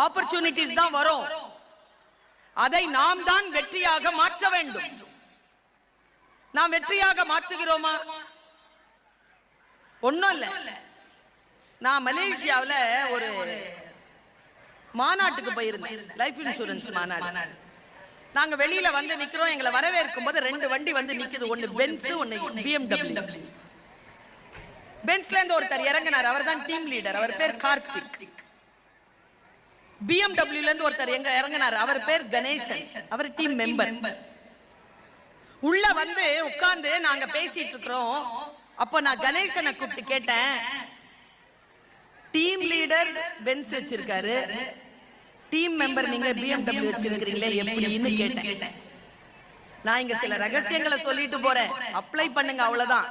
Opportunities தான் வரும். அதை நாம் தான் வெற்றியாக மாற்ற வேண்டும். நாம் வெற்றியாக மாற்றுகிறோமா? ஒண்ணும் இல்ல. நான் மலேசியாவில் ஒரு மாநாட்டுக்கு போயிருந்தேன், லைஃப் இன்சூரன்ஸ் மாநாடு. நாங்க வெளியில வந்து நிக்கிறோம். எங்களை வரவேற்கும் போது 2 வண்டி வந்து நிக்குது. ஒன்னு பென்ஸ், ஒன்னு BMW. பென்ஸ்ல இருந்து ஒருத்தர் இறங்கினார். அவர் தான் டீம் லீடர். அவர் பேர் கார்த்திக். BMW இருந்து ஒருத்தர் இறங்கினார். அவர் பேர் கணேசன். Our team member. உள்ள வந்து உட்கார்ந்து நாங்க பேசிட்டு இருக்கிறோம். அப்ப நான் கணேசனை கூப்பிட்டு கேட்டேன், டீம் லீடர் பென்ஸ் வச்சிருக்காரு, டீம் மெம்பர் நீங்க BMW வச்சிருக்கீங்களே எப்படின்னு கேட்டேன். நான் இங்க சில ரகசியங்களை சொல்லிட்டு போறேன், அப்ளை பண்ணுங்க அவ்வளவுதான்.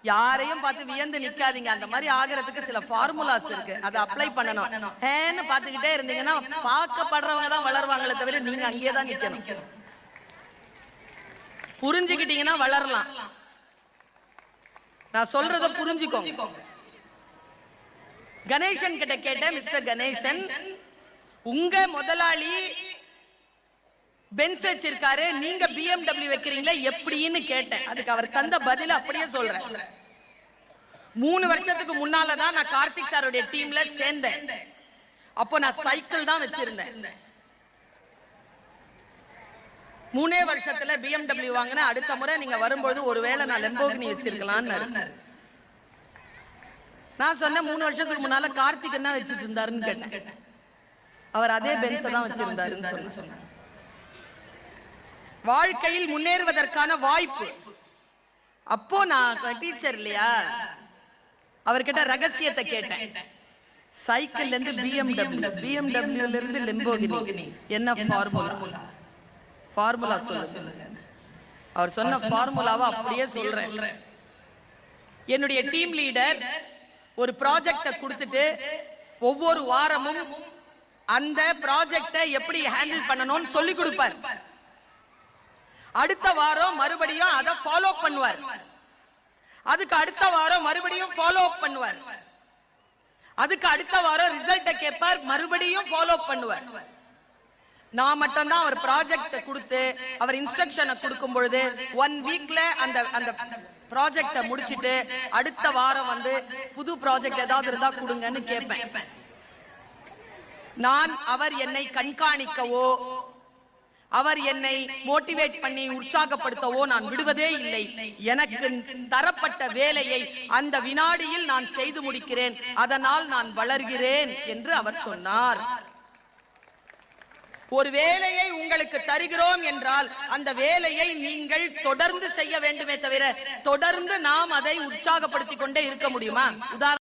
யாரையும் பார்த்து வியந்து நிக்காதீங்க. அந்த மாதிரி ஆகிறதுக்கு சில ஃபார்முலாஸ் இருக்கு, அதை அப்ளை பண்ணணும். ஏன்னு பாத்துக்கிட்டே இருந்தீங்கன்னா பார்க்கப்படுறவங்க தான் வளருவாங்களே தவிர நீங்க அங்கேயே தான் நிக்கணும். புரிஞ்சுக்கிட்டீங்கன்னா வளரலாம். நான் சொல்றத புரிஞ்சுக்கோங்க. கணேசன் கிட்ட கேட்டேன், மிஸ்டர் கணேசன், உங்க முதலாளி பென்ஸ் வச்சிருக்காரு, நீங்க BMW வைக்கிறீங்களா எப்படின்னு கேட்டேன். அதுக்கு அவர் தந்த பதில அப்படியே சொல்றேன். 3 வருஷத்துக்கு முன்னாலதான் நான் கார்த்திக் சாருடைய டீம்ல சேர்ந்தேன். அப்போ நான் சைக்கிள் தான் வச்சிருந்தேன். 3 வருஷத்துல BMW வாங்கின. அடுத்த முறை நீங்க வரும்போது ஒருவேளை நான் லெம்போகினி வச்சிருக்கலான்னு நான் சொன்னேன். 3 வருஷத்துக்கு முன்னால கார்த்திக் என்ன வச்சிட்டு இருந்தாருன்னு கேட்டேன். அவர் அதே பென்ஸை தான் வச்சிருந்தாருன்னு சொன்னார். வாழ்க்கையில் முன்னேறுவதற்கான வாய்ப்பு. அப்போ நான் டீச்சர் இல்லையா, அவர்கிட்ட ரகசியத்தை கேட்டேன். சைக்கிள்ல இருந்து BMW இருந்து லெம்போகினி என்ன ஃபார்முலா சொல்லுங்க. அவர் சொன்ன ஃபார்முலாவை அப்படியே சொல்றேன். என்னுடைய டீம் லீடர் ஒரு ப்ராஜெக்ட கொடுத்துட்டு ஒவ்வொரு வாரமும் அந்த ப்ராஜெக்டை எப்படி ஹேண்டில் பண்ணணும்னு சொல்லி கொடுப்பார். அடுத்த வாரம் மறுபடியும் அதை ஃபாலோ பண்ணுவார். அதுக்கு அடுத்த வாரம் மறுபடியும் ஃபாலோ பண்ணுவார். அதுக்கு அடுத்த வாரம் ரிசல்ட்டை கேட்பார், மறுபடியும் ஃபாலோ பண்ணுவார். நான் மட்டும் தான் அவர் ப்ராஜெக்ட் கொடுத்து அவர் இன்ஸ்ட்ரக்ஷனை கொடுக்கும் பொழுது 1 வீக்ல அந்த ப்ராஜெக்டை முடிச்சிட்டு அடுத்த வாரம் வந்து புது ப்ராஜெக்ட் ஏதாவது இருந்தா கொடுங்கன்னு கேட்பேன். நான் அவர் என்னை கண்காணிக்கவோ அவர் என்னை மோட்டிவேட் பண்ணி உற்சாகப்படுத்தவோ நான் விடுவதே இல்லை. எனக்கு தரப்பட்ட வேலையை அந்த வினாடியில் நான் செய்து முடிக்கிறேன், அதனால் நான் வளர்கிறேன் என்று அவர் சொன்னார். ஒரு வேலையை உங்களுக்கு தருகிறோம் என்றால் அந்த வேலையை நீங்கள் தொடர்ந்து செய்ய வேண்டுமே தவிர தொடர்ந்து நாம் அதை உற்சாகப்படுத்திக் கொண்டே இருக்க முடியுமா? உதாரணம்